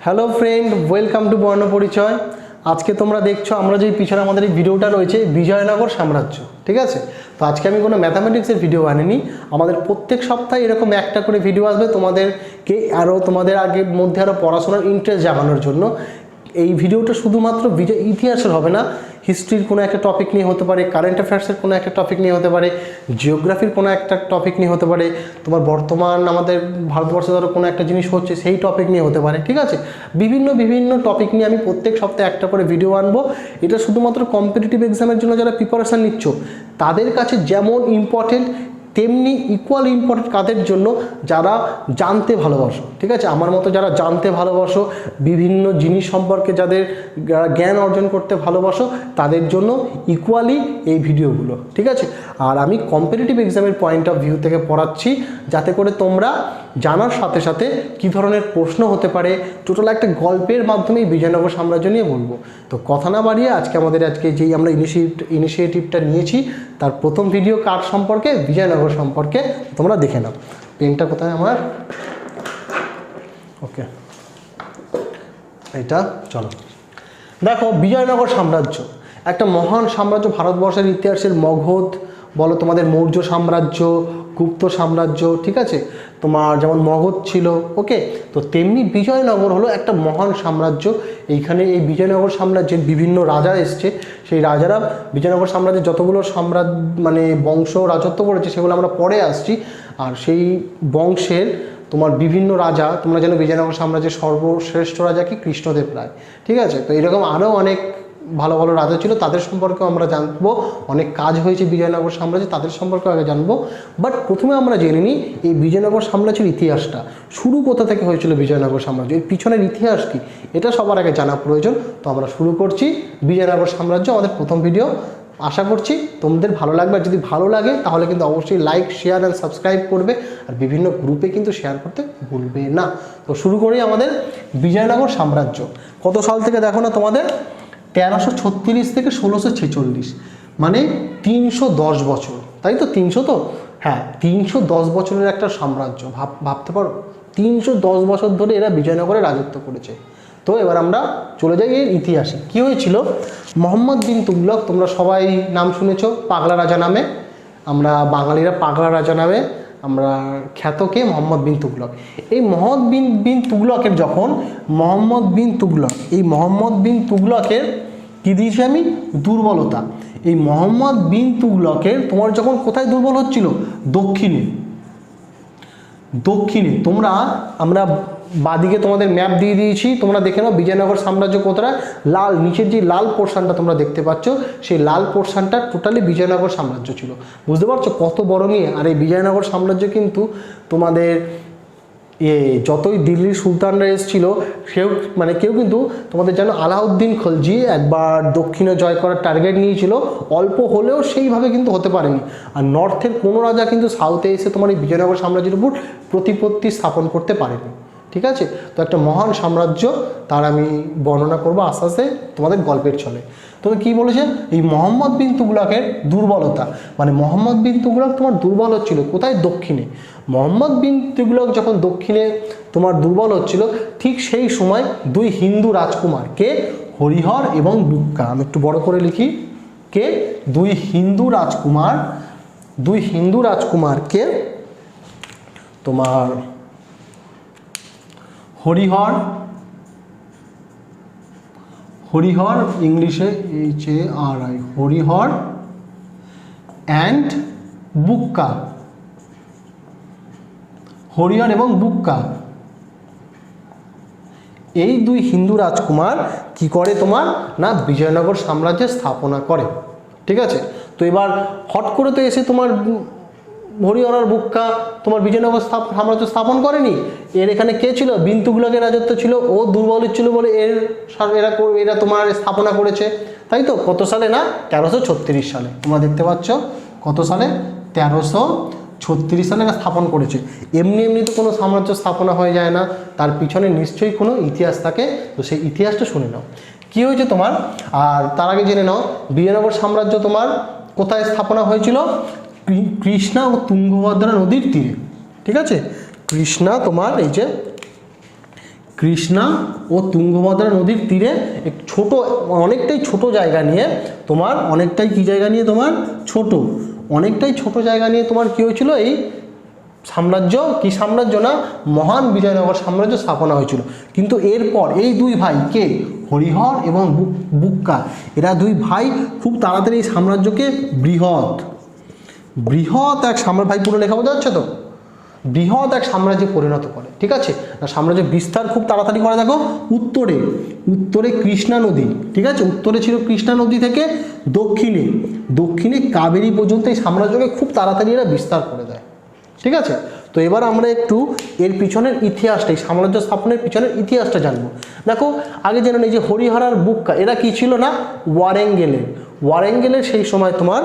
Hello friend, welcome to বর্ণ পরিচয়। আজকে তোমরা দেখছো আমরা যে পিছনে আমাদের এই ভিডিওটা রয়েছে বিজয়নগর সাম্রাজ্য, ঠিক আছে। তো আজকে আমি কোনো ম্যাথামেটিক্সের ভিডিও আনিনি। আমাদের প্রত্যেক সপ্তাহে এরকম একটা করে ভিডিও আসবে তোমাদেরকে আরও তোমাদের আগের মধ্যে আরও পড়াশোনার ইন্টারেস্ট জাগানোর জন্য। এই ভিডিওটা শুধুমাত্র ইতিহাসের হবে না, হিস্ট্রির কোনো একটা টপিক নিয়ে হতে পারে, কারেন্ট অ্যাফেয়ার্সের কোনো একটা টপিক নিয়ে হতে পারে, জিওগ্রাফির কোনো একটা টপিক নিয়ে হতে পারে, তোমার বর্তমান আমাদের ভারতবর্ষে ধরো কোনো একটা জিনিস হচ্ছে সেই টপিক নিয়ে হতে পারে, ঠিক আছে। বিভিন্ন টপিক নিয়ে আমি প্রত্যেক সপ্তাহে একটা করে ভিডিও আনবো। এটা শুধুমাত্র কম্পিটিটিভ এক্সামের জন্য যারা প্রিপারেশান নিচ্ছ তাদের কাছে যেমন ইম্পর্টেন্ট তেমনি ইকুয়াল ইম্পর্টেন্ট কাদের জন্য যারা জানতে ভালোবাসো, ঠিক আছে। আমার মতো যারা জানতে ভালোবাসো, বিভিন্ন জিনিস সম্পর্কে যাদের জ্ঞান অর্জন করতে ভালোবাসো তাদের জন্য ইকুয়ালি এই ভিডিওগুলো, ঠিক আছে। আর আমি কম্পিটিটিভ এক্সামের পয়েন্ট অফ ভিউ থেকে পড়াচ্ছি যাতে করে তোমরা জানার সাথে সাথে কী ধরনের প্রশ্ন হতে পারে টোটাল একটা গল্পের মাধ্যমেই বিজয়নগর সাম্রাজ্য নিয়ে বলবো। তো কথা না বাড়িয়ে আজকে যেই আমরা ইনিশিয়েটিভটা নিয়েছি তার প্রথম ভিডিও কার সম্পর্কে, বিজয়নগর সম্পর্কে। তোমরা দেখে নাও। পেনটা কোথায় আমার? ওকে, এটা চলো দেখো। বিজয়নগর সাম্রাজ্য একটা মহান সাম্রাজ্য, ভারতবর্ষের ইতিহাসের মগধ বলো, তোমাদের মৌর্য সাম্রাজ্য, গুপ্ত সাম্রাজ্য, ঠিক আছে। তোমার যেমন মগধ ছিল, ওকে, তো তেমনি বিজয়নগর হলো একটা মহান সাম্রাজ্য। এইখানে এই বিজয়নগর সাম্রাজ্যের বিভিন্ন রাজা এসছে। সেই রাজারা বিজয়নগর সাম্রাজ্যের যতগুলো বংশ রাজত্ব করেছে সেগুলো আমরা পরে আসছি। আর সেই বংশের তোমার বিভিন্ন রাজা, তোমরা জানো বিজয়নগর সাম্রাজ্যের সর্বশ্রেষ্ঠ রাজা কি কৃষ্ণদেব রায়, ঠিক আছে। তো এরকম আরও অনেক ভালো ভালো রাজা ছিল, তাদের সম্পর্কেও আমরা জানবো। অনেক কাজ হয়েছে বিজয়নগর সাম্রাজ্যে, তাদের সম্পর্কেও আগে জানবো। বাট প্রথমে আমরা জেনে নিই এই বিজয়নগর সাম্রাজ্যের ইতিহাসটা। শুরু কোথা থেকে হয়েছিল বিজয়নগর সাম্রাজ্য, এর পিছনের ইতিহাস কি, এটা সবার আগে জানা প্রয়োজন। তো আমরা শুরু করছি বিজয়নগর সাম্রাজ্য, আমাদের প্রথম ভিডিও। আশা করছি তোমাদের ভালো লাগবে। আর যদি ভালো লাগে তাহলে কিন্তু অবশ্যই লাইক, শেয়ার অ্যান্ড সাবস্ক্রাইব করবে। আর বিভিন্ন গ্রুপে কিন্তু শেয়ার করতে ভুলবে না। তো শুরু করি আমাদের বিজয়নগর সাম্রাজ্য। কত সাল থেকে দেখো না তোমাদের, 1336 থেকে 1646, মানে 310 বছর, তাই তো? 300 তো, হ্যাঁ, 310 বছরের একটা সাম্রাজ্য। ভাবতে পারো 310 বছর ধরে এরা বিজয়নগরে রাজত্ব করেছে। তো এবার আমরা চলে যাই এর ইতিহাসে। কী হয়েছিল? মোহাম্মদ বিন তুগলক, তোমরা সবাই নাম শুনেছ পাগলা রাজা নামে, আমরা বাঙালিরা পাগলা রাজা নামে আমরা খ্যাতকে মোহাম্মদ বিন তুগলক। এই মোহাম্মদ বিন তুগলকের যখন মোহাম্মদ বিন তুগলকের কী দিয়েছি আমি? দুর্বলতা। এই মোহাম্মদ বিন তুগলকের তোমার যখন কোথায় দুর্বল হচ্ছিল? দক্ষিণে। আমরা বাদিকে তোমাদের ম্যাপ দিয়ে দিয়েছি, তোমরা দেখে নাও বিজয়নগর সাম্রাজ্য কোথায়। লাল নিচের যে লাল পোর্শনটা তোমরা দেখতে পাচ্ছ, সেই লাল পোর্শনটা টোটালি বিজয়নগর সাম্রাজ্য ছিল। বুঝতে পারছো কত বড় নিয়ে? আর এই বিজয়নগর সাম্রাজ্য কিন্তু তোমাদের যতই দিল্লির সুলতানরা এসেছিল কেউ কিন্তু তোমাদের জানো আলাউদ্দিন খলজি একবার দক্ষিণে জয় করার টার্গেট নিয়েছিল, অল্প হলেও সেইভাবে কিন্তু হতে পারেনি। আর নর্থের কোনো রাজা কিন্তু সাউথে এসে তোমার এই বিজয়নগর সাম্রাজ্যের উপর প্রতিপত্তি স্থাপন করতে পারেনি, ঠিক আছে। তো একটা মহান সাম্রাজ্য, তার আমি বর্ণনা করবো আস্তে আস্তে তোমাদের গল্পের ছলে। তবে কী বলেছে এই মোহাম্মদ বিন তুগলকের দুর্বলতা, মোহাম্মদ বিন তুগলক তোমার দুর্বল হচ্ছিল কোথায়? দক্ষিণে। মোহাম্মদ বিন তুগলক যখন দক্ষিণে তোমার দুর্বল হচ্ছিল, ঠিক সেই সময় দুই হিন্দু রাজকুমার, কে? হরিহর এবং বুক্কা। আমি একটু বড় করে লিখি, কে? দুই হিন্দু রাজকুমারকে তোমার হরিহর ইংলিশে HARI, হরিহর অ্যান্ড বুক্কা, হরিহর এবং বুক্কা, এই দুই হিন্দু রাজকুমার কি করে তোমার না বিজয়নগর সাম্রাজ্যের স্থাপনা করে, ঠিক আছে। তো এবার হট করে তো এসে তোমার হরিহর আর বুক্কা তোমার বিজয়নগর সাম্রাজ্য স্থাপন করেনি। এখানে কে ছিল? বিন তুগলকের রাজত্ব ছিল, ও দুর্বল ছিল বলে এরা তোমার স্থাপনা করেছে, তাই তো? কত সালে না 1336 সালে। তোমরা দেখতে পাচ্ছ কত সালে? 1336 সালে এরা স্থাপন করেছে। এমনি তো কোনো সাম্রাজ্য স্থাপনা হয়ে যায় না, তার পিছনে নিশ্চয়ই কোনো ইতিহাস থাকে। তো সেই ইতিহাসটা শুনে নাও কী হয়েছে তোমার। আর তার আগে জেনে নাও বিজয়নগর সাম্রাজ্য তোমার কোথায় স্থাপনা হয়েছিল? কৃষ্ণা ও তুঙ্গভদ্রা নদীর তীরে, ঠিক আছে। কৃষ্ণা তোমার এই যে কৃষ্ণা ও তুঙ্গভদ্রা নদীর তীরে এক ছোট, অনেকটাই ছোট জায়গা নিয়ে তোমার, অনেকটাই কি জায়গা নিয়ে তোমার ছোট, অনেকটাই ছোট জায়গা নিয়ে তোমার কি হয়েছিল, এই সাম্রাজ্য, কি সাম্রাজ্য না মহান বিজয়নগর সাম্রাজ্য স্থাপনা হয়েছিল। কিন্তু এরপর এই দুই ভাই কে, হরিহর এবং বুক্কা, এরা দুই ভাই খুব তাড়াতাড়ি এই সাম্রাজ্যকে বৃহৎ এক সাম্রাজ্য, ভাই পুরো লেখা বোঝা যাচ্ছে তো, বৃহৎ এক সাম্রাজ্যে পরিণত করে। ঠিক আছে, সাম্রাজ্যের বিস্তার খুব তাড়াতাড়ি করে। দেখো উত্তরে কৃষ্ণা নদী, ঠিক আছে, উত্তরে ছিল কৃষ্ণা নদী থেকে দক্ষিণে কাবেরী পর্যন্ত এই সাম্রাজ্যকে খুব তাড়াতাড়ি এরা বিস্তার করে দেয়। ঠিক আছে, তো এবার আমরা একটু এর পিছনের ইতিহাসটা, এই সাম্রাজ্য স্থাপনের পিছনের ইতিহাসটা জানবো। দেখো আগে জেনে নেই যে হরিহর আর বুক্কা এরা কি ছিল না, ওয়ারেঙ্গেলের সেই সময় তোমার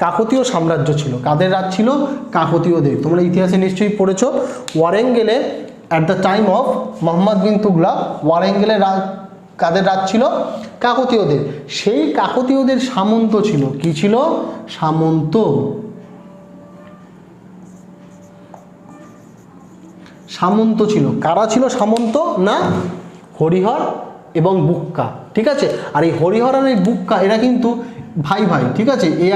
কাকতীয় সাম্রাজ্য ছিল। কাদের রাজ ছিল, কাকতীয়দের। তোমরা ইতিহাসে নিশ্চয়ই পড়েছো, ওয়ারেঙ্গেলে at the time of Muhammad bin Tughlaq, ওয়ারেঙ্গেলের কাদের রাজ ছিল, কাকতীয়দের। সেই কাকতীয়দের সামন্ত ছিল, কি ছিল, সামন্ত ছিল। কারা ছিল সামন্ত না, হরিহর এবং বুক্কা। ঠিক আছে, আর এই হরিহর আর এই বুক্কা এরা কিন্তু ভাই, ঠিক আছে, এ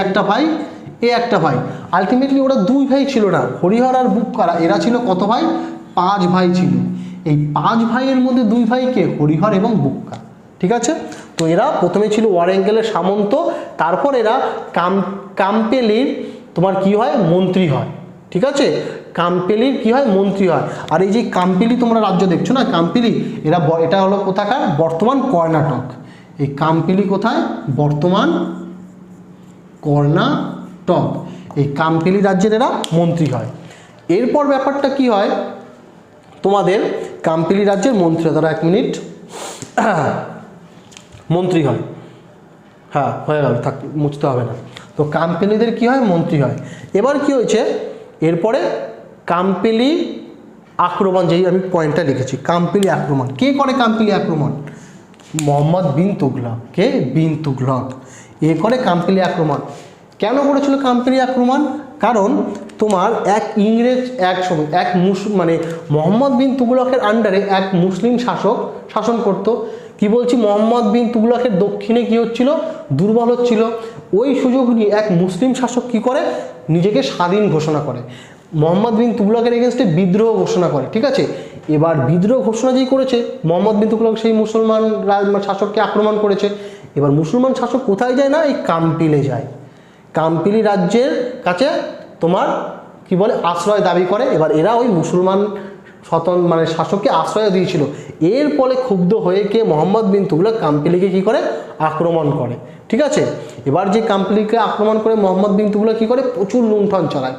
একটা ভাই, আলটিমেটলি ওরা দুই ভাই ছিল না, হরিহর আর বুক্কারা এরা ছিল কত ভাই, 5 ভাই ছিল। এই 5 ভাইয়ের মধ্যে 2 ভাইকে হরিহর এবং বুক্কা। ঠিক আছে, তো এরা প্রথমে ছিল ওয়ারেঙ্গেলের সামন্ত, তারপর এরা কাম্পেলির তোমার কি হয়, মন্ত্রী হয়। ঠিক আছে, কাম্পেলির কি হয়, মন্ত্রী হয়। আর এই যে কাম্পেলি তোমরা রাজ্য দেখছো না, কাম্পেলি এটা হলো কোথাকার, বর্তমান কর্ণাটক। এই কাম্পেলি কোথায়, বর্তমান কর্ণাটক। এই কাম্পেলি রাজ্যের এরা মন্ত্রী হয়। এরপর ব্যাপারটা কি হয়, তোমাদের কাম্পেলি রাজ্যের মন্ত্রী হয়, তারা 1 মিনিট, মন্ত্রী হয়, হ্যাঁ হয়ে গেল, থাক মুছতে হবে না। তো কাম্পেলিদের কি হয়, মন্ত্রী হয়। এবার কি হয়েছে, এরপরে কাম্পেলি আক্রমণ, যেই আমি পয়েন্টটা লিখেছি, কাম্পেলি আক্রমণ। কে করে কাম্পেলি আক্রমণ, মোহাম্মদ বিন তুগলক। কে, বিন তুগলক এ করে কাম্পেলি আক্রমণ। কেন করেছিল কাম্পেলি আক্রমণ, কারণ তোমার এক ইংরেজ মানে মোহাম্মদ বিন তুগলকের আন্ডারে এক মুসলিম শাসন করত। কি বলছি, মোহাম্মদ বিন তুগলকের দক্ষিণে কি হচ্ছিল, দুর্বল হচ্ছিল। ওই সুযোগ নিয়ে এক মুসলিম শাসক কি করে, নিজেকে স্বাধীন ঘোষণা করে, মোহাম্মদ বিন তুগলকের এগেনস্টে বিদ্রোহ ঘোষণা করে। ঠিক আছে, এবার বিদ্রোহ ঘোষণা যেই করেছে, মোহাম্মদ বিন তুগলক সেই মুসলমান শাসককে আক্রমণ করেছে। এবার মুসলমান শাসক কোথায় যায় না, এই কাম্পিলে যায়, কাম্পিলি রাজ্যের কাছে তোমার কি বলে, আশ্রয় দাবি করে। এবার এরা ওই মুসলমান মানে শাসককে আশ্রয় দিয়েছিল। এর ফলে ক্ষুব্ধ হয়ে কে, মোহাম্মদ বিন তুগলক কাম্পিলিকে কি করে, আক্রমণ করে। ঠিক আছে, এবার যে কাম্পিলিকে আক্রমণ করে মোহাম্মদ বিন তুগলক কি করে, প্রচুর লুণ্ঠন চালায়,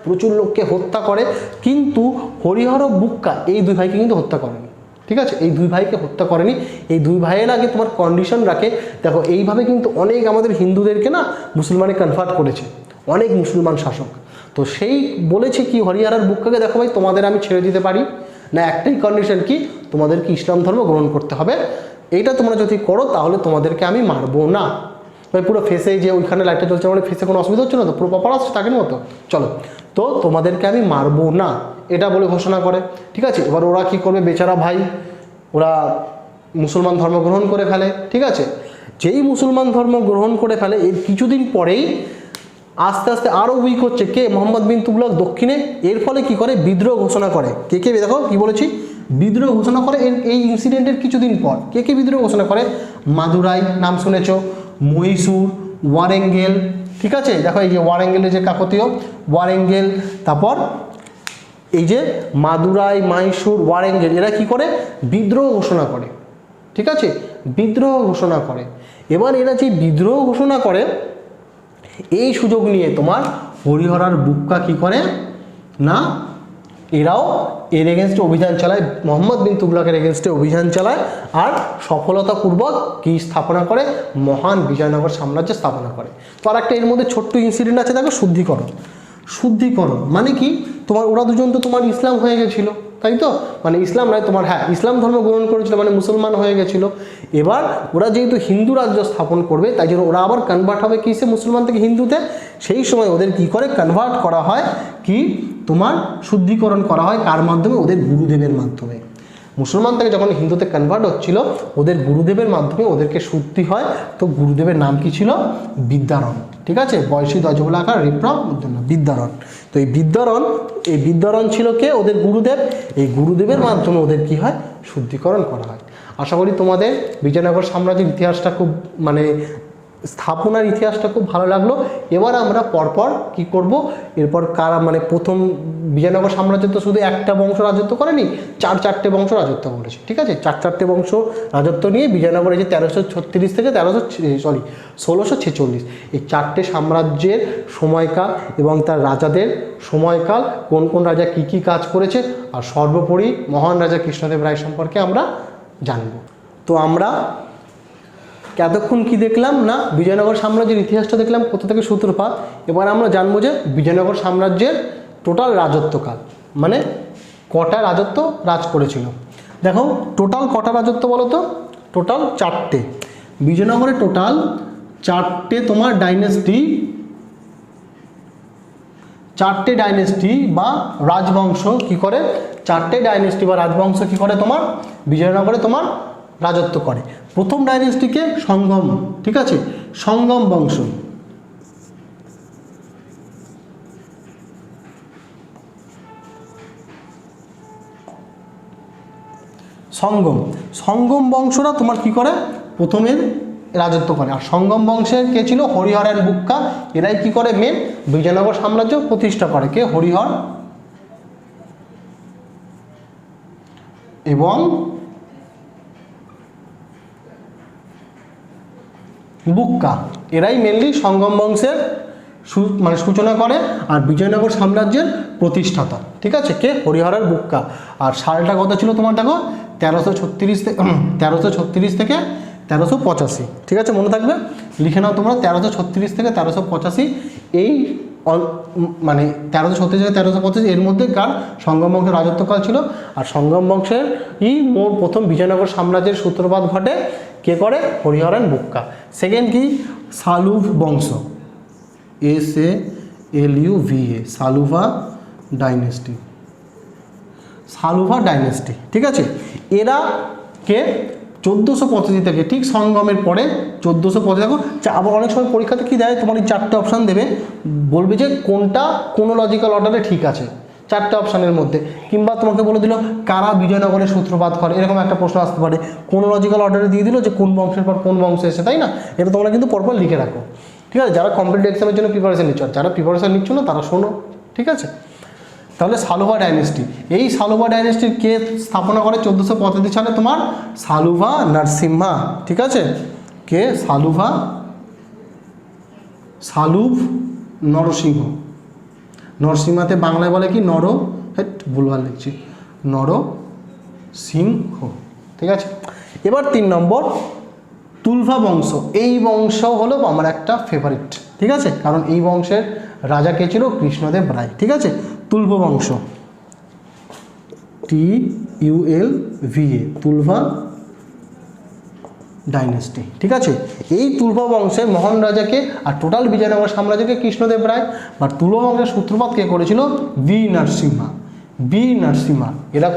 প্রচুর লোককে হত্যা করে। কিন্তু হরিহর ও বুক্কা এই 2 ভাইকে কিন্তু হত্যা করেনি। ঠিক আছে, এই 2 ভাইকে হত্যা করেনি। এই 2 ভাইয়ের আগে তোমার কন্ডিশন রাখে, দেখো এইভাবে কিন্তু অনেক আমাদের হিন্দুদেরকে না মুসলমানে কনভার্ট করেছে অনেক মুসলমান শাসক। তো সেই বলেছে কি, হরিহর আর বুক্কাকে, দেখো ভাই তোমাদের আমি ছেড়ে দিতে পারি না, একটাই কন্ডিশন কি, তোমাদেরকে ইসলাম ধর্ম গ্রহণ করতে হবে। এইটা তোমরা যদি করো তাহলে তোমাদেরকে আমি মারবো না। ভাই পুরো ফেসে যে ওইখানে লাইটটা চলছে, মানে ফেসে কোনো অসুবিধা হচ্ছে না তো, পুরো প্রপার আসছে তাকে মতো, চলো, তো তোমাদেরকে আমি মারবো না, এটা বলে ঘোষণা করে। ঠিক আছে, এবার ওরা কি করবে, বেচারা ভাই, ওরা মুসলমান ধর্ম গ্রহণ করে ফেলে। ঠিক আছে, যেই মুসলমান ধর্ম গ্রহণ করে ফেলে, এর কিছুদিন পরেই আস্তে আস্তে আরও উইক হচ্ছে কে, মোহাম্মদ বিন তুগলক দক্ষিণে। এর ফলে কি করে, বিদ্রোহ ঘোষণা করে। কে দেখো কি বলেছি, বিদ্রোহ ঘোষণা করে। এই ইনসিডেন্টের কিছুদিন পর কে বিদ্রোহ ঘোষণা করে, মাদুরাই নাম শুনেছ, মহীশূর, ওয়ারেঙ্গেল। ঠিক আছে, দেখো এই যে ওয়ারেঙ্গেলের যে কাকতীয় ওয়ারেঙ্গেল, তারপর এই যে মাদুরাই, মহীশূর, ওয়ারেঙ্গেল, এরা কি করে, বিদ্রোহ ঘোষণা করে। ঠিক আছে, বিদ্রোহ ঘোষণা করে। এবার এরা যে বিদ্রোহ ঘোষণা করে, এই সুযোগ নিয়ে তোমার হরিহর আর বুক্কা কি করে না, এরাও এর এগেনস্টে অভিযান চালায়, মোহাম্মদ বিন তুগলকের এগেনস্টে অভিযান চালায়, আর সফলতাপূর্বক কি স্থাপনা করে, মহান বিজয়নগর সাম্রাজ্য স্থাপনা করে। তো আর একটা এর মধ্যে ছোট্ট ইনসিডেন্ট আছে, দেখো, শুদ্ধিকরণ মানে কি, তোমার ওরা দুজন তো তোমার ইসলাম হয়ে গেছিলো, তাই তো, মানে ইসলাম নয় তোমার, হ্যাঁ ইসলাম ধর্ম গ্রহণ করেছিল, মানে মুসলমান হয়ে গেছিল। এবার ওরা যেহেতু হিন্দু রাজ্য স্থাপন করবে, তাই জন্য ওরা আবার কনভার্ট হবে কিসে, মুসলমান থেকে হিন্দুতে। সেই সময় ওদের কি করে কনভার্ট করা হয়, কি তোমার শুদ্ধিকরণ করা হয়, কার মাধ্যমে, ওদের গুরুদেবের মাধ্যমে। মুসলমান থেকে যখন হিন্দুতে কনভার্ট হচ্ছিল ওদের গুরুদেবের মাধ্যমে ওদেরকে শুদ্ধি হয়। তো গুরুদেবের নাম কি ছিল? বিদ্যারণ। ঠিক আছে, বয়সী দজবলাকার রিপ্রম বিদ্যারণ। তো এই বিদ্যারণ ছিল কে? ওদের গুরুদেব। এই গুরুদেবের মাধ্যমে ওদের কি হয়? শুদ্ধিকরণ করা হয়। আশা করি তোমাদের বিজয়নগর সাম্রাজ্যের ইতিহাসটা খুব মানে স্থাপনার ইতিহাসটা খুব ভালো লাগলো। এবার আমরা পরপর কি করব, এরপর কারা মানে প্রথম বিজয়নগর সাম্রাজ্য তো শুধু একটা বংশ রাজত্ব করেনি, চারটে বংশ রাজত্ব করেছে। ঠিক আছে, চারটে বংশ রাজত্ব নিয়ে বিজয়নগর এই যে 1336 থেকে 1646 এই চারটে সাম্রাজ্যের সময়কাল এবং তার রাজাদের সময়কাল, কোন কোন রাজা কি কি কাজ করেছে, আর সর্বোপরি মহান রাজা কৃষ্ণদেব রায় সম্পর্কে আমরা জানব। তো আমরা এতক্ষণ কি দেখলাম না, বিজয়নগর সাম্রাজ্যের ইতিহাসটা দেখলাম কোথা থেকে সূত্রপাত। এবার আমরা জানবো যে বিজয়নগর সাম্রাজ্যের টোটাল রাজত্বকাল, মানে কটা রাজত্ব রাজ করেছিল। দেখো টোটাল কটা রাজত্ব বলো তো? টোটাল 4টে। বিজয়নগরে টোটাল 4টে তোমার ডাইনেস্টি বা রাজবংশ কি করে, 4টে ডাইনেস্টি বা রাজবংশ কি করে তোমার বিজয়নগরে তোমার রাজত্ব করে। প্রথম ডাইনেস্টিকে সঙ্গম, ঠিক আছে, সঙ্গম বংশ। সঙ্গম বংশরা তোমার কি করে? প্রথমের রাজত্ব করে। আর সঙ্গম বংশের কে ছিল? হরিহর অ্যান্ড বুক্কা। এরাই কি করে? মেন বিজয়নগর সাম্রাজ্য প্রতিষ্ঠা করে। কে? হরিহর এবং বুক্কা, এরাই মেনলি সঙ্গম বংশের মানে সূচনা করে আর বিজয়নগর সাম্রাজ্যের প্রতিষ্ঠাতা। ঠিক আছে, কে? হরিহরের বুক্কা। আর সালটা কত ছিল তোমার? দেখো 1336 থেকে 1385। ঠিক আছে, মনে থাকবে, লিখে নাও তোমরা 1336 থেকে 1385। এই মানে 1336 থেকে 1385 এর মধ্যে কার? সঙ্গম বংশের রাজত্বকাল ছিল। আর সঙ্গম বংশের প্রথম বিজয়নগর সাম্রাজ্যের সূত্রপাত ঘটে কে করে? হরিহর অ্যান্ড বুক্কা। সেকেন্ড কি? সালুভ বংশ, SALUVA, সালুভা ডাইনেস্টি। ঠিক আছে, এরা কে 1485 থেকে, ঠিক সঙ্গমের পরে 1485। দেখো আবার অনেক সময় পরীক্ষাতে কি দেয়, তোমার এই 4টে অপশান দেবে, বলবে যে কোনটা ক্রোনোলজিক্যাল অর্ডারে ঠিক আছে 4টে অপশানের মধ্যে, কিংবা তোমাকে বলে দিল কারা বিজয়নগরের সূত্রপাত করে, এরকম একটা প্রশ্ন আসতে পারে। ক্রোনোলজিক্যাল অর্ডারে দিয়ে দিল যে কোন বংশের পর কোন বংশ এসে, তাই না? এটা তোমরা কিন্তু পরপর লিখে রাখো। ঠিক আছে, যারা কম্পিটিটিভ এক্সামের জন্য প্রিপারেশন নিচ্ছ, যারা প্রিপারেশন নিচ্ছ না তারা শোনো। ঠিক আছে, তাহলে সালুভা ডাইনেস্টি, এই সালুভা ডাইনেস্টির কে স্থাপনা করে 1485 সালে? তোমার সালুভা নরসিম্হা। ঠিক আছে, কে? সালুভ নরসিংহ। নরসিংহাতে বাংলায় বলে কি? ভুলভাল লিখছি, নরসিংহ। ঠিক আছে, এবার 3 নম্বর তুলভা বংশ। এই বংশ হলো আমার একটা ফেভারিট। ঠিক আছে, কারণ এই বংশের রাজা কে ছিল? কৃষ্ণদেব রায়। ঠিক আছে, তুলভা বংশ, TULVA, তুলভা ডাইনেস্টি। ঠিক আছে, এই তুলভা বংশের মহান রাজাকে আর টোটাল বিজয়নগর সাম্রাজ্যকে কৃষ্ণদেব রায় বা তুলভা বংশের সূত্রপাত কে করেছিল? বি নরসিংহা। এরা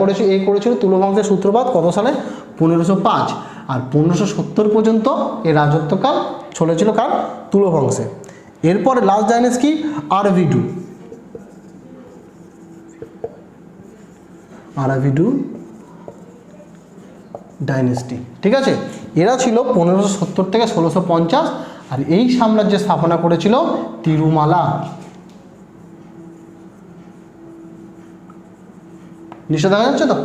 করেছিল তুলভা বংশের সূত্রপাত কত সালে? 1505। আর 1570 পর্যন্ত এই রাজত্বকাল চলেছিল কার? তুলভা বংশে। এরপরে লাস্ট ডাইনেস্টি কি? আরাভিডু ডাইনেস্টি। ঠিক আছে, এরা ছিল 1570 থেকে 1650। আর এই সাম্রাজ্যের স্থাপনা করেছিল তিরুমালা। নিশ্চয় দেখা যাচ্ছে তো?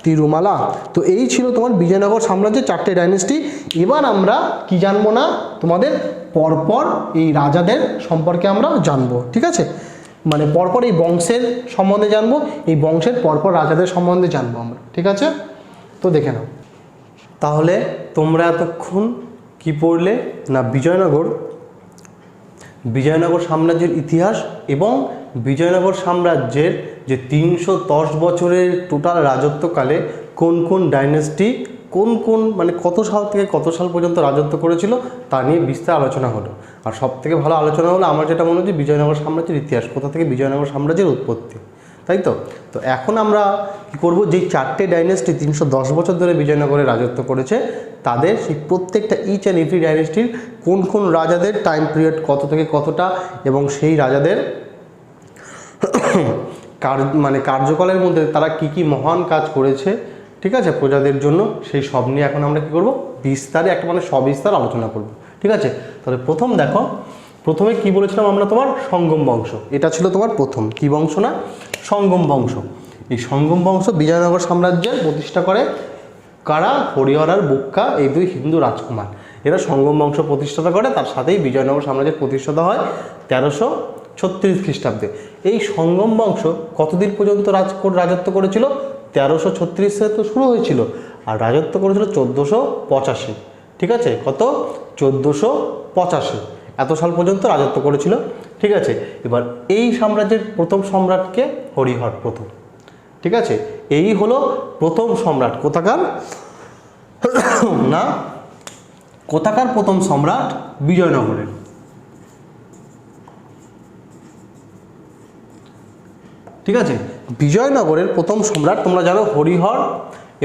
তিরুমালা। তো এই ছিল তোমার বিজয়নগর সাম্রাজ্যের 4টে ডাইনেস্টি। এবার আমরা কি জানবো না, তোমাদের পরপর এই রাজাদের সম্পর্কে আমরা জানবো। ঠিক আছে, মানে পরপর এই বংশের সম্বন্ধে জানবো, এই বংশের পরপর রাজাদের সম্বন্ধে জানবো আমরা। ঠিক আছে, তো দেখে নাও। তাহলে তোমরা এতক্ষণ কি পড়লে না, বিজয়নগর সাম্রাজ্যের ইতিহাস এবং বিজয়নগর সাম্রাজ্যের যে 310 বছরের টোটাল রাজত্বকালে কোন কোন ডাইনেস্টি কোন মানে কত সাল থেকে কত সাল পর্যন্ত রাজত্ব করেছিল তা নিয়ে বিস্তার আলোচনা হলো। আর সব থেকে ভালো আলোচনা হলো আমার যেটা মনে হচ্ছে বিজয়নগর সাম্রাজ্যের ইতিহাস, কোথা থেকে বিজয়নগর সাম্রাজ্যের উৎপত্তি। তাই তো। তো এখন আমরা কী করবো, যেই 4টে ডাইনেস্টি 310 বছর ধরে বিজয়নগরে রাজত্ব করেছে তাদের সেই প্রত্যেকটা ইচ অ্যান্ড এভরি ডাইনেস্টির কোন কোন রাজাদের টাইম পিরিয়ড কত থেকে কতটা এবং সেই রাজাদের কার্যকালের মধ্যে তারা কি কি মহান কাজ করেছে, ঠিক আছে, প্রজাদের জন্য, সেই সব নিয়ে এখন আমরা কি করব, বিস্তারে একটা সবিস্তার আলোচনা করব। ঠিক আছে, তাহলে প্রথম দেখো, প্রথমে কি বলেছিলাম আমরা, তোমার সঙ্গম বংশ, এটা ছিল তোমার প্রথম কি বংশ না, সঙ্গম বংশ। এই সঙ্গম বংশ বিজয়নগর সাম্রাজ্যের প্রতিষ্ঠা করে কারা, হরিহর আর বুক্কা, এই দুই হিন্দু রাজকুমার, এরা সঙ্গম বংশ প্রতিষ্ঠাতা করে। তার সাথেই বিজয়নগর সাম্রাজ্যের প্রতিষ্ঠাতা হয় 1336 খ্রিস্টাব্দে। এই সঙ্গম বংশ কতদিন পর্যন্ত রাজত্ব করেছিল, 1336 তো শুরু হয়েছিল আর রাজত্ব করেছিল 1485। ঠিক আছে, কত, 1485, এত সাল পর্যন্ত রাজত্ব করেছিল। ঠিক আছে, এবার এই সাম্রাজ্যের প্রথম সম্রাটকে হরিহর প্রথম। ঠিক আছে, এই হলো প্রথম সম্রাট, কোথাকার না, কোথাকার প্রথম সম্রাট, বিজয়নগরের। ঠিক আছে, বিজয়নগরের প্রথম সম্রাট তোমরা জানো হরিহর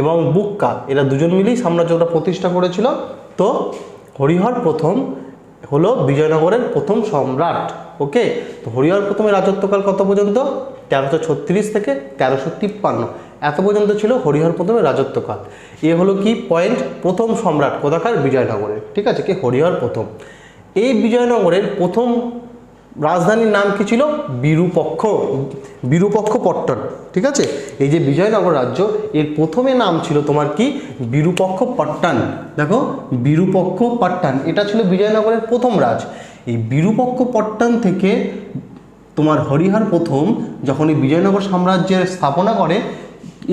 এবং বুক্কা, এরা দুজন মিলেই সাম্রাজ্যটা প্রতিষ্ঠা করেছিল। তো হরিহর প্রথম হলো বিজয়নগরের প্রথম সম্রাট। ওকে, তো হরিহর প্রথমের রাজত্বকাল কত পর্যন্ত, 1336 থেকে 1353, এত পর্যন্ত ছিল হরিহর প্রথমের রাজত্বকাল। এ হলো কি পয়েন্ট, প্রথম সম্রাট কোথাকার, বিজয়নগরের। ঠিক আছে, কি হরিহর প্রথম। এই বিজয়নগরের প্রথম রাজধানীর নাম কি ছিল, বিরূপক্ষপট্টন। ঠিক আছে, এই যে বিজয়নগর রাজ্য, এর প্রথমে নাম ছিল তোমার কি, বিরূপক্ষপট্টন। দেখো, বিরূপক্ষপট্টন, এটা ছিল বিজয়নগরের প্রথম রাজ। এই বিরূপক্ষপট্টন থেকে তোমার হরিহর প্রথম যখন এই বিজয়নগর সাম্রাজ্যের স্থাপনা করে,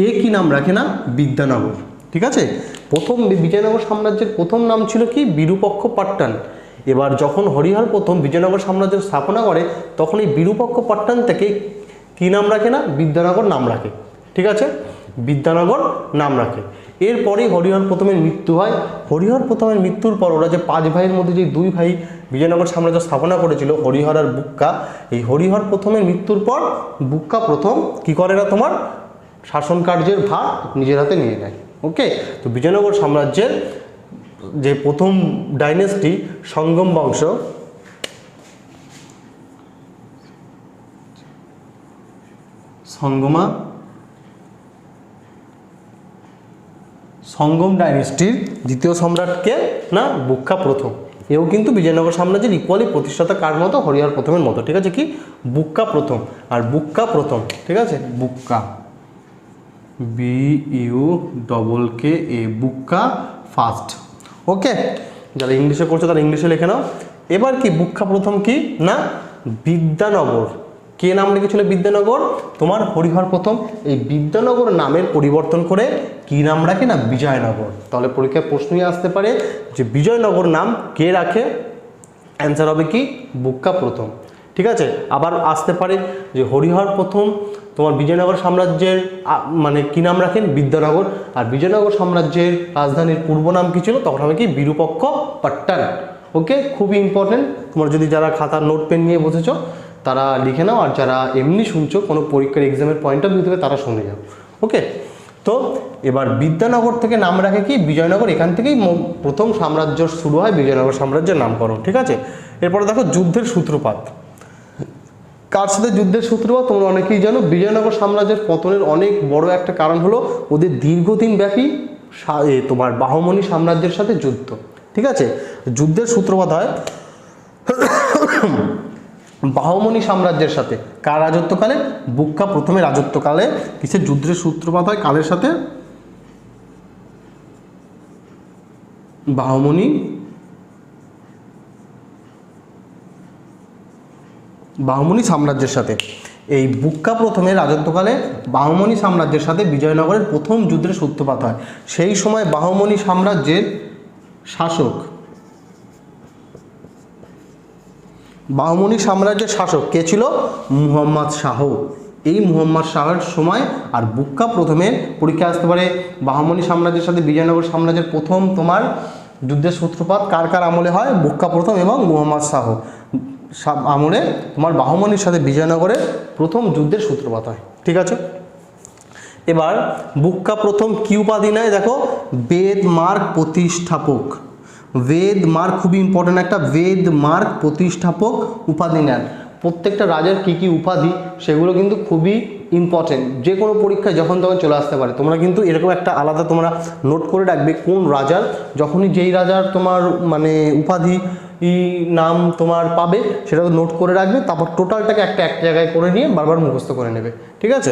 এ কি নাম রাখে না, বিদ্যানগর। ঠিক আছে, প্রথম বিজয়নগর সাম্রাজ্যের প্রথম নাম ছিল কি, বিরূপক্ষপট্টন। এবার যখন হরিহর প্রথম বিজয়নগর সাম্রাজ্যের স্থাপনা করে তখন এই বিরূপক্ষপট্টন থেকে কি নাম রাখে না, বিদ্যানগর নাম রাখে। ঠিক আছে, বিদ্যানগর নাম রাখে। এরপরেই হরিহর প্রথমের মৃত্যু হয়। হরিহর প্রথমের মৃত্যুর পর ওরা যে 5 ভাইয়ের মধ্যে যে 2 ভাই বিজয়নগর সাম্রাজ্য স্থাপনা করেছিল, হরিহর আর বুক্কা, এই হরিহর প্রথমের মৃত্যুর পর বুক্কা প্রথম কি করে না, তোমার শাসন কার্যের ভার নিজের হাতে নিয়ে নেয়। ওকে, তো বিজয়নগর সাম্রাজ্যের যে প্রথম ডাইনেস্টি সঙ্গম বংশ, সঙ্গম ডাইনেস্টির দ্বিতীয় সম্রাটকে না, বুক্কা প্রথম। এও কিন্তু বিজয়নগর সাম্রাজ্যের ইকুয়ালি প্রতিষ্ঠাতা কার মতো, হরিহর প্রথমের মতো। ঠিক আছে, কি বুক্কা প্রথম, আর বুক্কা প্রথম। ঠিক আছে, বুক্কা, BUKK, বুক্কা ফার্স্ট। ওকে, যারা ইংলিশে করছো তারা ইংলিশে লিখে নাও। এবার কি বুক্কা প্রথম কি না, বিদ্যানগর, কে নাম রেখেছিল বিদ্যানগর, তোমার হরিহর প্রথম। এই বিদ্যানগর নামের পরিবর্তন করে কি নাম রাখে না, বিজয়নগর। তাহলে পরীক্ষায় প্রশ্নই আসতে পারে যে বিজয়নগর নাম কে রাখে, অ্যান্সার হবে কি, বুক্কা প্রথম। ঠিক আছে, আবার আসতে পারে যে হরিহর প্রথম তোমার বিজয়নগর সাম্রাজ্যের কি নাম রাখেন, বিদ্যানগর। আর বিজয়নগর সাম্রাজ্যের রাজধানীর পূর্ব নাম কি ছিল, তখন হবে কি, বিরূপক্ষপট্টন। ওকে, খুবই ইম্পর্টেন্ট। তোমার যদি যারা খাতার নোট পেন নিয়ে বসেছো তারা লিখে নাও, আর যারা এমনি শুনছো কোনো পরীক্ষার এক্সামের পয়েন্ট অফ ভিউ থেকে তারা শুনে যাও। ওকে, তো এবার বিদ্যানগর থেকে নাম রাখে কি, বিজয়নগর। এখান থেকেই প্রথম সাম্রাজ্য শুরু হয়, বিজয়নগর সাম্রাজ্যের নামকরণ। ঠিক আছে, এরপরে দেখো যুদ্ধের সূত্রপাত। কার সাথে যুদ্ধের সূত্রপাত, তোমরা অনেকেই জানো। বিজয়নগর সাম্রাজ্যের পতনের অনেক বড় একটা কারণ হলো ওদের দীর্ঘদিন ব্যাপী তোমার বাহমনি সাম্রাজ্যের সাথে যুদ্ধ। ঠিক আছে, যুদ্ধের সূত্রপাত হয় বাহমনি সাম্রাজ্যের সাথে, কার রাজত্বকালে, বুক্কা প্রথমে রাজত্বকালে। কিসের যুদ্ধের সূত্রপাত হয়, কালের সাথে, বাহমনি সাম্রাজ্যের সাথে। এই বুক্কা প্রথমে রাজত্বকালে বাহমনি সাম্রাজ্যের সাথে বিজয়নগরের প্রথম যুদ্ধের সূত্রপাত হয়। সেই সময় বাহমনি সাম্রাজ্যের শাসক, বাহমনি সাম্রাজ্যের শাসক কে ছিল, মুহাম্মদ শাহ। এই মুহাম্মদ শাহের সময়। আর বুক্কা প্রথমের পরীক্ষা আসতে পারে বাহমনি সাম্রাজ্যের সাথে বিজয়নগর সাম্রাজ্যের প্রথম তোমার যুদ্ধের সূত্রপাত কার কার আমলে হয়, বুক্কা প্রথম এবং মুহাম্মদ শাহ আমলে তোমার বাহমনির সাথে বিজয়নগরের প্রথম যুদ্ধের সূত্রপাত হয়। ঠিক ঠিক আছে। এবার বুক্কা প্রথম কি উপাধি নেয় দেখো, বেদ মার্গ প্রতিষ্ঠাপক। বেদ মার্গ খুবই ইম্পর্টেন্ট একটা, বেদ মার্গ প্রতিষ্ঠাপক উপাধি নেন। প্রত্যেকটা রাজার কি কি উপাধি সেগুলো কিন্তু খুবই ইম্পর্টেন্ট, যে কোনো পরীক্ষায় যখন তখন চলে আসতে পারে। তোমরা কিন্তু এরকম একটা আলাদা তোমরা নোট করে রাখবে কোন রাজার, যখনই যেই রাজার তোমার মানে উপাধি নাম তোমার পাবে সেটা নোট করে রাখবে, তারপর টোটালটাকে একটা এক জায়গায় করে নিয়ে বারবার মুখস্থ করে নেবে, ঠিক আছে।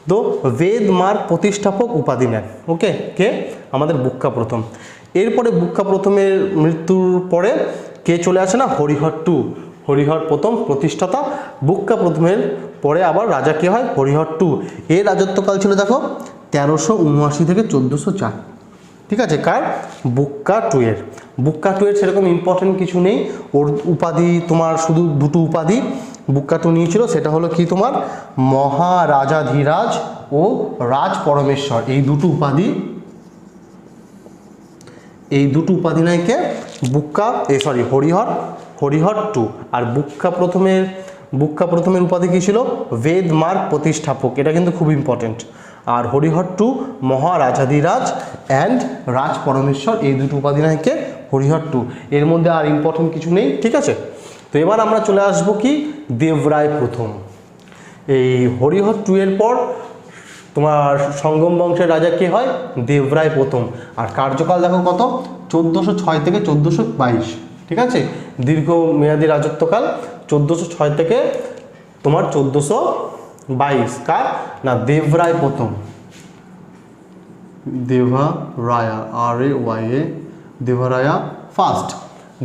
তো বেদ মার্গ প্রতিষ্ঠাপক উপাধি নেন, ওকে, কে আমাদের বুক্কা প্রথম। এরপরে বুক্কা প্রথমের মৃত্যুর পরে কে চলে আসে না, হরিহর টু। হরিহর প্রথম প্রতিষ্ঠাতা, বুক্কা প্রথমের পরে আবার রাজা কে হয়, হরিহর টু। এর রাজত্বকাল ছিল দেখো 1379 থেকে 1404, ঠিক আছে। কার, বুক্কা টু এর। বুক্কা টু এর সেরকম ইম্পর্টেন্ট কিছু নেই, ওর উপাধি তোমার শুধু দুটো উপাধি বুক্কা টু নিয়েছিল, সেটা হলো কি তোমার মহারাজাধিরাজ ও রাজ পরমেশ্বর। এই দুটো উপাধি, এই দুটো উপাধি নয় কে, বুক্কা হরিহর টু। আর বুক্কা প্রথমের উপাধি কী ছিল, বেদ মার্গ প্রতিষ্ঠাপক, এটা কিন্তু খুব ইম্পর্টেন্ট। আর হরিহর টু মহারাজাধিরাজ অ্যান্ড রাজ পরমেশ্বর, এই দুটো উপাধি নয় কে, হরিহর টু। এর মধ্যে আর ইম্পর্টেন্ট কিছু নেই, ঠিক আছে। তো এবার আমরা চলে আসবো কি, দেবরায় প্রথম। এই হরিহর টু এর পর তোমার সঙ্গম বংশের রাজা কে হয়, দেবরায় প্রথম। আর কার্যকাল দেখো কত, 1406 থেকে 1422, ঠিক আছে। দীর্ঘ মেয়াদী রাজত্বকাল 1406 থেকে তোমার 1422। কার না, দেবরায় প্রথম, দেবরায়া RAYA, দেবরায়া ফার্স্ট,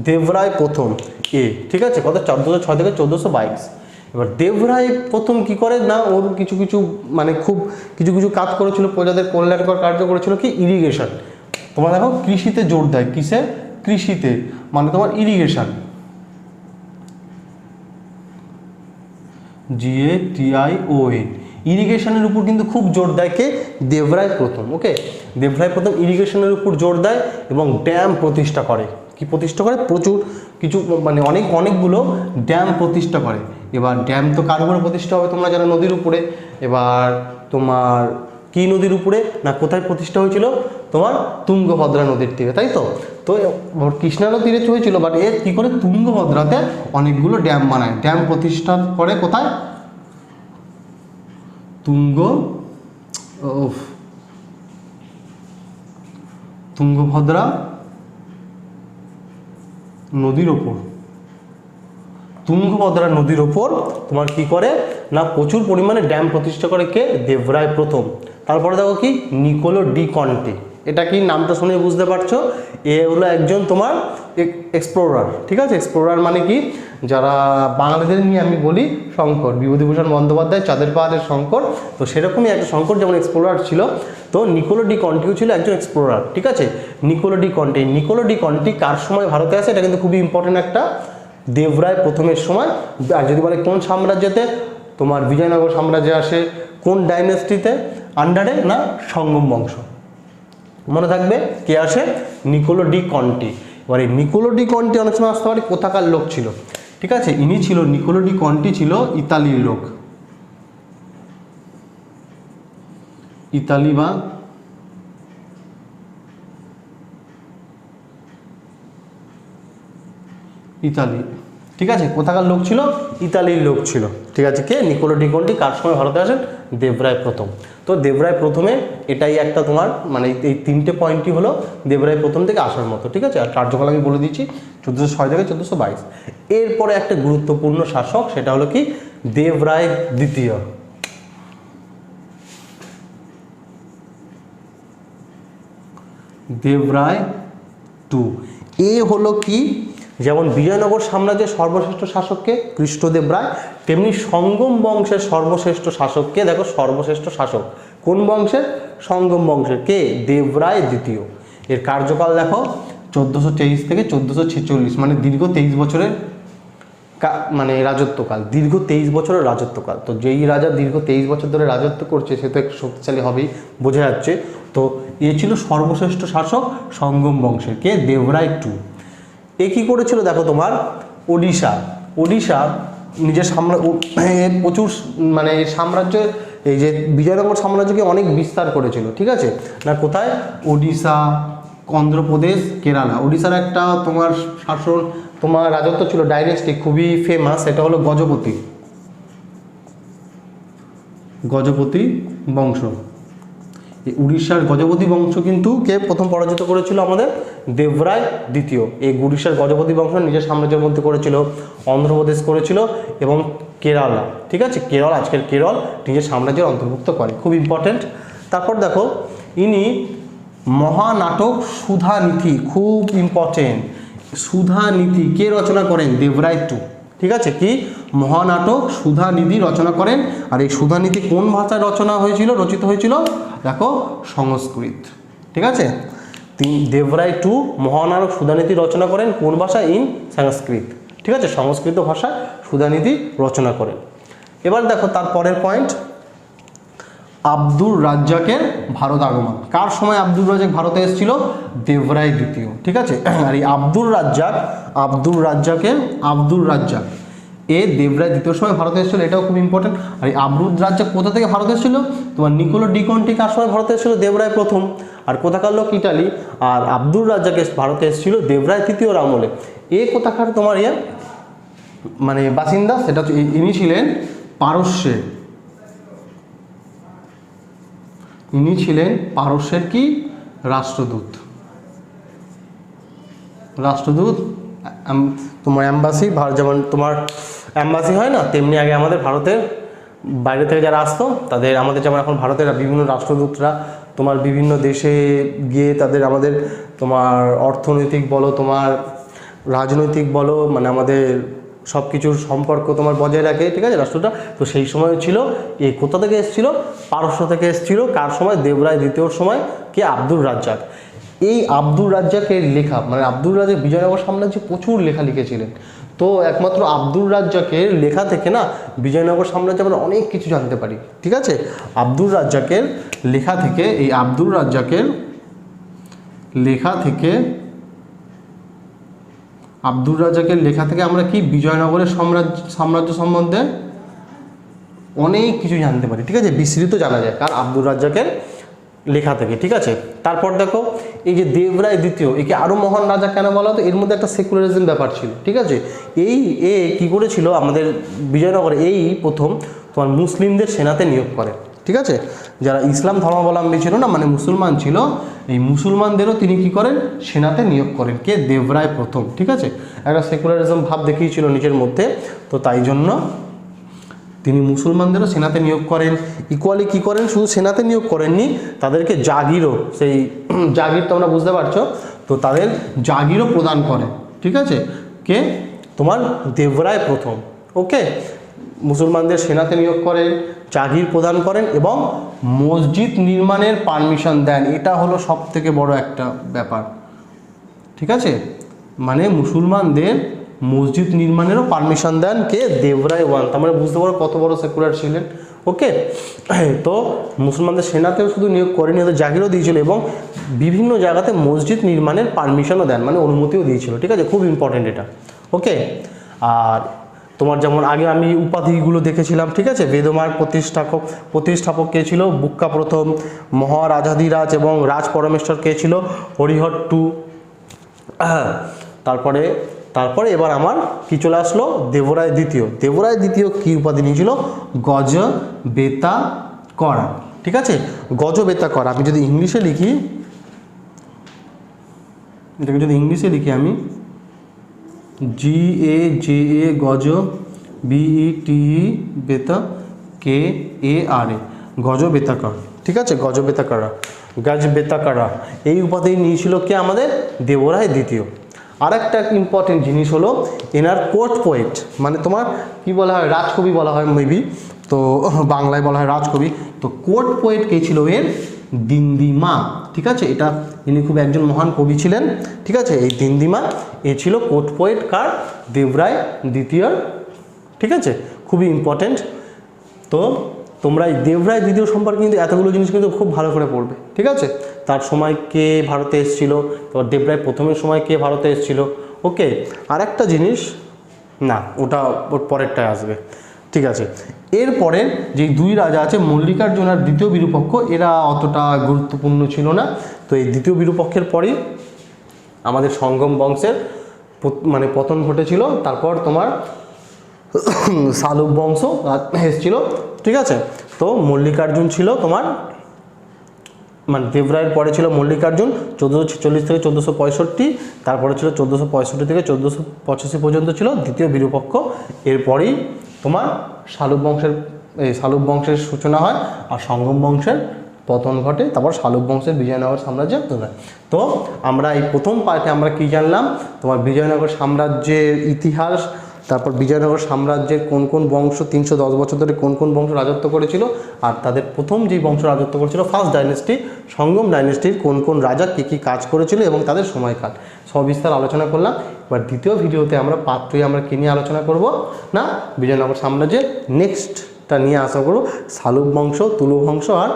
দেবরায় প্রথম এ, ঠিক আছে। কত, 1406 থেকে 1422। এবার দেবরায় প্রথম কি করে না, ওর কিছু কিছু মানে খুব কিছু কিছু কাজ করেছিল, প্রজাদের কল্যাণকর কার্য করেছিল, কি ইরিগেশন। তোমার দেখো কৃষিতে জোর দেয়, কিসে, কৃষিতে, মানে তোমার ইরিগেশন, GATION, ইরিগেশনের উপর কিন্তু খুব জোর দেয় কে, দেবরায় প্রথম, ওকে। দেবরায় প্রথম ইরিগেশনের উপর জোর দেয় এবং ড্যাম প্রতিষ্ঠা করে। কি প্রতিষ্ঠা করে, প্রচুর কিছু মানে অনেকগুলো ড্যাম প্রতিষ্ঠা করে। এবার ড্যাম তো কার উপরে প্রতিষ্ঠা হবে, তোমরা জানো নদীর উপরে। এবার তোমার কি নদীর উপরে না, কোথায় প্রতিষ্ঠা হয়েছিল, তোমার তুঙ্গভদ্রা নদীর তীরে, তাই তো। তো কৃষ্ণা নদীর তীরে হয়েছিল, বাট এর কী করে, তুঙ্গভদ্রাতে অনেকগুলো ড্যাম বানায়। ড্যাম প্রতিষ্ঠা করে কোথায়, তুঙ্গভদ্রা নদীর ওপর। তুঙ্গভদ্রা নদীর ওপর তোমার কি করে না, প্রচুর পরিমাণে ড্যাম প্রতিষ্ঠা করে কে, দেবরায় প্রথম। তারপরে দেখো কি, নিকোলো ডি কন্টি। এটা কি, নামটা শুনে বুঝতে পারছো, এ হলো একজন তোমার এক্সপ্লোরার, ঠিক আছে। এক্সপ্লোরার মানে কি, যারা বাঙালিদের নিয়ে আমি বলি শঙ্কর, বিভূতিভূষণ বন্দ্যোপাধ্যায় চাঁদের পাহাড়ের শঙ্কর, তো সেরকমই একটা শঙ্কর যেমন এক্সপ্লোরার ছিল, তো নিকোলো ডি কন্টিও ছিল একজন এক্সপ্লোরার, ঠিক আছে। নিকোলো ডি কন্টি কার সময় ভারতে আসে, এটা কিন্তু খুবই ইম্পর্টেন্ট একটা, দেবরায় প্রথমের সময়। আর যদি বলে কোন সাম্রাজ্যতে, তোমার বিজয়নগর সাম্রাজ্যে আসে, কোন ডাইনেস্টিতে আন্ডারে না, সঙ্গম বংশ, মনে থাকবে কে আসে, নিকোলো ডি কন্টি। এবার এই নিকোলো ডি কন্টি অনেক সময় আসতে পারে কোথাকার লোক ছিল, ঠিক আছে। ইনি ছিল, নিকোলো ডি কন্টি ছিল ইতালির লোক, ইতালি বা ইতালি, ঠিক আছে। কোথাকার লোক ছিল, ইতালির লোক ছিল, ঠিক আছে। কে, নিকোলো ডি কন্টি কার সময় ভারতে আসেন, দেবরায় প্রথম। তো দেবরায় প্রথমে এটাই একটা তোমার মানে এই তিনটে পয়েন্টই হলো দেবরায় প্রথম থেকে আসার মতো, ঠিক আছে। আর কার্যকাল আমি বলে দিচ্ছি 1406 থেকে 1422। এরপরে একটা গুরুত্বপূর্ণ শাসক, সেটা হলো কি, দেবরায় দ্বিতীয়। দেবরায় টু, এ হলো কি, যেমন বিজয়নগর সাম্রাজ্যের সর্বশ্রেষ্ঠ শাসককে কৃষ্ণদেব রায়, তেমনি সঙ্গম বংশের সর্বশ্রেষ্ঠ শাসককে দেখো, সর্বশ্রেষ্ঠ শাসক কোন বংশের, সঙ্গম বংশের, কে, দেবরায় দ্বিতীয়। এর কার্যকাল দেখো 1423 থেকে 1446, মানে দীর্ঘ 23 বছরের মানে রাজত্বকাল, দীর্ঘ 23 বছরের রাজত্বকাল। তো যেই রাজা দীর্ঘ 23 বছর ধরে রাজত্ব করছে, সে তো একটু শক্তিশালী হবেই, বোঝা যাচ্ছে। তো এ ছিল সর্বশ্রেষ্ঠ শাসক সঙ্গম বংশের, কে, দেবরায় টু। এ কী করেছিল দেখো, তোমার ওড়িশা নিজের প্রচুর মানে সাম্রাজ্য এই যে বিজয়নগর সাম্রাজ্যকে অনেক বিস্তার করেছিল, ঠিক আছে না, কোথায়, ওড়িশা, অন্ধ্রপ্রদেশ, কেরালা। ওড়িশার একটা তোমার শাসন, তোমার রাজত্ব ছিল ডাইনেস্টি, খুবই ফেমাস, সেটা হলো গজপতি বংশ। এই উড়িষ্যার গজপতি বংশ কিন্তু কে প্রথম পরাজিত করেছিল, আমাদের দেবরায় দ্বিতীয়। এই উড়িষ্যার গজপতি বংশ নিজের সাম্রাজ্যের মধ্যে করেছিল, অন্ধ্রপ্রদেশ করেছিল এবং কেরালা, ঠিক আছে, কেরল, আজকের কেরল নিজের সাম্রাজ্যের অন্তর্ভুক্ত করে, খুব ইম্পর্টেন্ট। তারপর দেখো ইনি মহানাটক সুধানীতি, খুব ইম্পর্টেন্ট, সুধানীতি কে রচনা করেন, দেবরায় টু, ঠিক আছে, কি মহানাটক সুধানীতি রচনা করেন। আর এই সুধানীতি কোন ভাষায় রচিত হয়েছিল, দেখো সংস্কৃত, ঠিক আছে। দেবরায় টু মহানাটক সুধানীতি রচনা করেন কোন ভাষায়, ইন সংস্কৃত, ঠিক আছে, সংস্কৃত ভাষায় সুধানীতি রচনা করেন। এবার দেখো তার পরের পয়েন্ট, আব্দুর রাজ্জাকের ভারত আগমন। কার সময় আব্দুর রাজ্জাক ভারতে এসেছিল, দেবরায় দ্বিতীয়, ঠিক আছে। আর এই আব্দুর রাজ্জাক এ দেবরায় দ্বিতীয় সময় ভারতে এসেছিল, এটাও খুব ইম্পর্টেন্ট। আর এই আব্দুর রাজ্জাক কোথা থেকে ভারতে এসেছিল, তোমার নিকোলো ডি কন্টি কার সময় ভারতে এসেছিল, দেবরায় প্রথম, আর কোথাকার লোক, ইটালি। আর আব্দুর রাজ্জাক ভারতে এসেছিল দেবরায় তৃতীয়র আমলে। এ কোথাকার তোমার মানে বাসিন্দা, সেটা ইনি ছিলেন পারস্যের, ইনি ছিলেন পারস্যের কি রাষ্ট্রদূত, তোমার অ্যাম্বাসি, যেমন তোমার অ্যাম্বাসি হয় না, তেমনি আগে আমাদের ভারতের বাইরে থেকে যারা আসতো তাদের, আমাদের যেমন এখন ভারতের বিভিন্ন রাষ্ট্রদূতরা তোমার বিভিন্ন দেশে গিয়ে তাদের, আমাদের তোমার অর্থনৈতিক বলো, তোমার রাজনৈতিক বলো, মানে আমাদের সব কিছুর সম্পর্ক তোমার বজায় রাখে, ঠিক আছে, রাষ্ট্রটা। তো সেই সময় ছিল, এই কোথা থেকে এসেছিল, পারস্য থেকে এসেছিল, কার সময়, দেবরায় দ্বিতীয়র সময়, কে আব্দুর রাজ্জাক। এই আব্দুর রাজ্জাকের লেখা, মানে আব্দুর রাজ্জাক বিজয়নগর সাম্রাজ্যে প্রচুর লেখা লিখেছিলেন। তো একমাত্র আব্দুর রাজ্জাকের লেখা থেকে না বিজয়নগর সাম্রাজ্যে আমরা অনেক কিছু জানতে পারি, ঠিক আছে। আব্দুর রাজ্জাকের লেখা থেকে, এই আব্দুর রাজ্জাকের লেখা থেকে আমরা কি বিজয়নগরের সাম্রাজ্য সম্বন্ধে অনেক কিছু জানতে পারি, ঠিক আছে, বিস্তৃত জানা যায় কার, আব্দুর রাজ্জাকের লেখা থেকে, ঠিক আছে। তারপর দেখো এই যে দেবরায় দ্বিতীয়, একে আরও মহান রাজা কেন বলা হতো, এর মধ্যে একটা সেকুলারিজম ব্যাপার ছিল, ঠিক আছে। কি করেছিল আমাদের বিজয়নগরে, এই প্রথম তোমার মুসলিমদের সেনাতে নিয়োগ করে, ঠিক আছে। যারা ইসলাম ধর্মাবলম্বী ছিল না, মানে মুসলমান ছিল, এই মুসলমানদেরও তিনি কি করেন, সেনাতে নিয়োগ করেন, কে দেবরায় প্রথম, ঠিক আছে। একটা সেকুলারিজম ভাব দেখিয়েছিল নিজের মধ্যে, তো তাই জন্য তিনি মুসলমানদেরও সেনাতে নিয়োগ করেন। ইকুয়ালি কি করেন, শুধু সেনাতে নিয়োগ করেননি, তাদেরকে জাগিরও, সেই জাগির তোমরা বুঝতে পারছো, তো তাদের জাগিরও প্রদান করেন, ঠিক আছে, কে, তোমার দেবরায় প্রথম, ওকে। মুসলমানদের সেনাতে নিয়োগ করেন, জাগির প্রদান করেন এবং মসজিদ নির্মাণের পারমিশন দেন। এটা হলো সব থেকে বড় একটা ব্যাপার, ঠিক আছে, মানে মুসলমানদের মসজিদ নির্মাণেরও পারমিশন দেন কে, দেবরায় ওয়ান। তার মানে বুঝতে পারো কত বড় সেকুলার ছিলেন, ওকে। তো মুসলমানদের সেনাতেও শুধু নিয়োগ করেনি, ওদের জাগিরও দিয়েছিল এবং বিভিন্ন জায়গাতে মসজিদ নির্মাণের পারমিশনও দেন, মানে অনুমতিও দিয়েছিল, ঠিক আছে, খুব ইম্পর্টেন্ট এটা, ওকে। আর তোমার যেমন আগে আমি উপাধিগুলো দেখেছিলাম, ঠিক আছে, বেদমার প্রতিষ্ঠাপক কে ছিল, বুক্কা প্রথম, মহারাজাধিরাজ এবং রাজ পরমেশ্বর কে ছিল, হরিহর টু। তারপরে এবার আমার কি চলে আসলো, দেবরায় দ্বিতীয় কি উপাধি নিয়েছিল, গজবেতাকরা, ঠিক আছে, গজবেতাকরা। আমি যদি ইংলিশে লিখি, এটাকে যদি ইংলিশে লিখি আমি, GAJA গজ, BETE বেতা, KARA, গজবেতাকর, ঠিক আছে, গজবেতাকরা এই উপাধি নিয়েছিল কে, আমাদের দেবরায় দ্বিতীয়। আর একটা ইম্পর্টেন্ট জিনিস হলো এনার কোর্ট পোয়েট, মানে তোমার কি বলা হয়, রাজকবি বলা হয় মেবি, তো বাংলায় বলা হয় রাজকবি। তো কোর্ট পোয়েট কে ছিল এর, দিনদিমা, ঠিক আছে, এটা ইনি খুব একজন মহান কবি ছিলেন, ঠিক আছে। এই দিনদিমা এ ছিল কোর্ট পোয়েট কার, দেবরায় দ্বিতীয়, ঠিক আছে, খুবই ইম্পর্টেন্ট। তো তোমরা এই দেবরায় দ্বিতীয় সম্পর্কে কিন্তু এতগুলো জিনিস কিন্তু খুব ভালো করে পড়বে, ঠিক আছে। তার সময় কে ভারতে এসেছিল, তারপর দেবরায় প্রথমের সময় কে ভারতে এসেছিল, ওকে। আর একটা জিনিস, না ওটা ওর পরেরটায় আসবে। ঠিক আছে। এরপরে যে দুই রাজা আছে মল্লিকার্জুন আর দ্বিতীয় বিরূপক্ষ, এরা অতটা গুরুত্বপূর্ণ ছিল না। তো এই দ্বিতীয় বিরূপক্ষের পরেই আমাদের সঙ্গম বংশের মানে পতন ঘটেছিল। তারপর তোমার শালুক বংশ এসেছিল, ঠিক আছে। তো মল্লিকার্জুন ছিল তোমার মানে দেবরায়ের পরে ছিল মল্লিকার্জুন 1446 থেকে 1465, তারপরে ছিল 1465 থেকে 1485 পর্যন্ত ছিল দ্বিতীয় বিরূপক্ষ। এরপরেই তোমার শালুক বংশের সূচনা হয় আর সঙ্গম বংশের পতন ঘটে। তারপর শালুক বংশের বিজয়নগর সাম্রাজ্য তৈরি হয়। তো আমরা এই প্রথম পার্টে আমরা কি জানলাম, তোমার বিজয়নগর সাম্রাজ্যের ইতিহাস, তারপর বিজয়নগর সাম্রাজ্যের কোন কোন বংশ 310 বছর ধরে কোন কোন বংশ রাজত্ব করেছিল, আর তাদের প্রথম যেই বংশ রাজত্ব করেছিল ফার্স্ট ডাইনেস্টি সঙ্গম ডাইনেস্টির কোন কোন রাজা কী কী কাজ করেছিল এবং তাদের সময়কাল সবিস্তার আলোচনা করলাম। এবার দ্বিতীয় ভিডিওতে আমরা পার্ট 2 আমরা কী নিয়ে আলোচনা করব না, বিজয়নগর সাম্রাজ্যের নেক্সটটা নিয়ে আশা করব শালুক বংশ, তুলু বংশ আর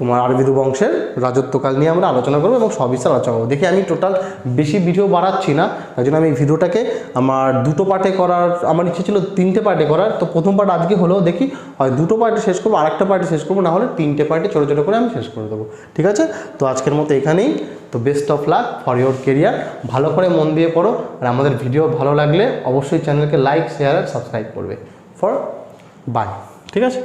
তোমার আরবিদু বংশের রাজত্বকাল নিয়ে আমরা আলোচনা করবো এবং সবিস্তার আলোচনা করবো। দেখি আমি টোটাল বেশি ভিডিও বাড়াচ্ছি না, তাই জন্য আমি এই ভিডিওটাকে আমার দুটো পার্টে করার আমার ইচ্ছে ছিল 3টে পার্টে করার। তো প্রথম পার্ট আজকে হলো, দেখি হয় 2টো পার্টে শেষ করবো, আরেকটা পার্টে শেষ করবো, না হলে 3টে পার্টে ছোটো ছোটো করে আমি শেষ করে দেবো, ঠিক আছে। তো আজকের মতো এখানেই। তো best of luck for your career, ভালো করে মন দিয়ে পড়ো, আর আমাদের ভিডিও ভালো লাগলে অবশ্যই চ্যানেলকে লাইক, শেয়ার আর সাবস্ক্রাইব করবে। বাই, ঠিক আছে।